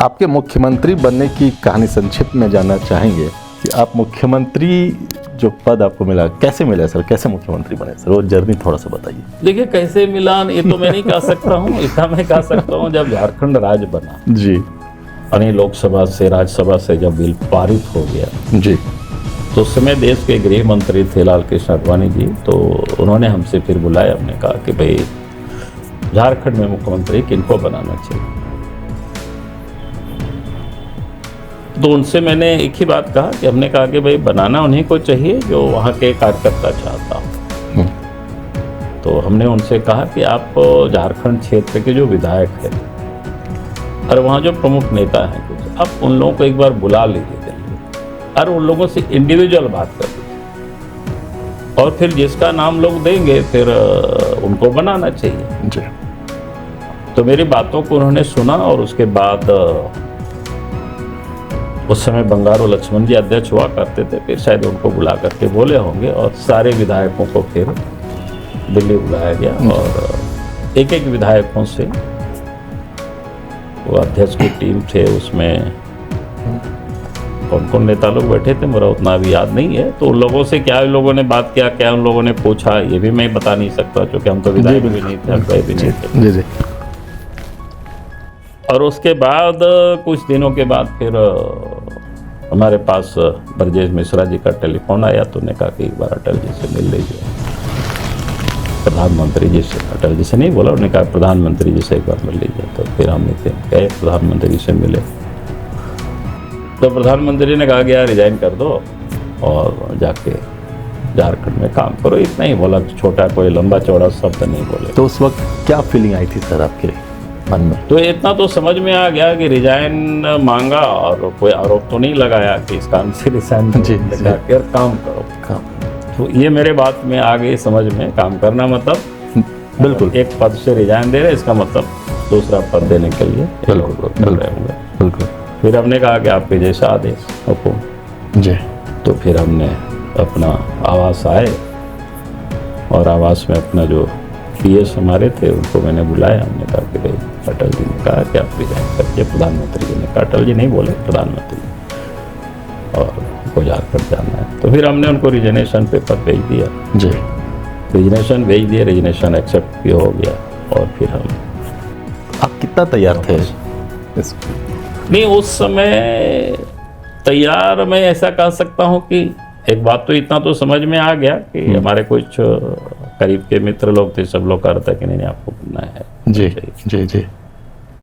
आपके मुख्यमंत्री बनने की कहानी संक्षिप्त में जानना चाहेंगे कि आप मुख्यमंत्री जो पद आपको मिला कैसे मिला सर, कैसे मुख्यमंत्री बने सर, वो जर्नी थोड़ा सा बताइए। देखिए कैसे मिला ये तो मैं नहीं कह सकता हूँ, इतना मैं कह सकता हूँ जब झारखंड राज्य बना जी यानी लोकसभा से राज्यसभा से जब बिल पारित हो गया जी तो उस समय देश के गृह मंत्री थे लाल कृष्ण आडवाणी जी, तो उन्होंने हमसे फिर बुलाया, हमने कहा कि भाई झारखंड में मुख्यमंत्री किनको बनाना चाहिए। तो उनसे मैंने एक ही बात कहा कि हमने कहा कि भाई बनाना उन्हीं को चाहिए जो वहाँ के कार्यकर्ता चाहता हो। तो हमने उनसे कहा कि आप झारखंड क्षेत्र के जो विधायक हैं और वहाँ जो प्रमुख नेता हैं कुछ, आप उन लोगों को एक बार बुला लीजिए और उन लोगों से इंडिविजुअल बात कर लीजिए और फिर जिसका नाम लोग देंगे फिर उनको बनाना चाहिए जी। तो मेरी बातों को उन्होंने सुना और उसके बाद उस समय बंगारू लक्ष्मण जी अध्यक्ष हुआ करते थे, फिर शायद उनको बुला करके बोले होंगे और सारे विधायकों को फिर दिल्ली बुलाया गया और एक एक विधायकों से, वो अध्यक्ष की टीम थे उसमें कौन कौन नेता लोग बैठे थे मेरा उतना अभी याद नहीं है, तो उन लोगों से क्या उन लोगों ने बात किया, क्या उन लोगों ने पूछा, ये भी मैं बता नहीं सकता क्योंकि हम तो विधायक भी नहीं थे, अग्रही भी नहीं थे। जी जी। और उसके बाद कुछ दिनों के बाद फिर हमारे पास ब्रजेश मिश्रा जी का टेलीफोन आया, तो उन्होंने कहा कि एक बार अटल जी से मिल लीजिए, प्रधानमंत्री जी से। अटल जी से नहीं बोला, उन्होंने कहा प्रधानमंत्री जी से एक बार मिल लीजिए। तो फिर हम गए प्रधानमंत्री जी से मिले, तो प्रधानमंत्री ने कहा कि यार रिजाइन कर दो और जाके झारखंड में काम करो, इतना ही बोला, छोटा कोई लंबा चौड़ा शब्द नहीं बोले। तो उस वक्त क्या फीलिंग आई थी सर आपके मन में? तो इतना तो समझ में आ गया कि रिजाइन मांगा और कोई आरोप तो नहीं लगाया कि इस काम से रिजाइन कर काम करो काम। तो ये मेरे बात में आ गई समझ में, काम करना मतलब बिल्कुल एक पद से रिजाइन दे रहे, इसका मतलब दूसरा पद देने के लिए बिल्कुल कर रहे होंगे। बिल्कुल। फिर हमने कहा कि आपके जैसा आदेश हुकुम जी। तो फिर हमने अपना आवास आए और आवास में अपना जो पीएस हमारे थे उनको मैंने बुलाया, हमने कहा कि भाई अटल जी ने कहा कि आप रिजाइन करिए। प्रधानमंत्री जी ने कहा, अटल जी नहीं बोले, प्रधानमंत्री और उनको झारखंड जाना है। तो फिर हमने उनको रिजनेशन पेपर भेज दिया जी। रिजनेशन भेज दिया, रिजनेशन एक्सेप्ट भी हो गया और फिर हम। आप कितना तैयार थे इस? नहीं उस समय तैयार मैं ऐसा कह सकता हूँ कि एक बात तो इतना तो समझ में आ गया कि हमारे कुछ करीब के मित्र लोग थे, सब लोग कहते हैं कि नहीं आपको करना है। जी जी जी।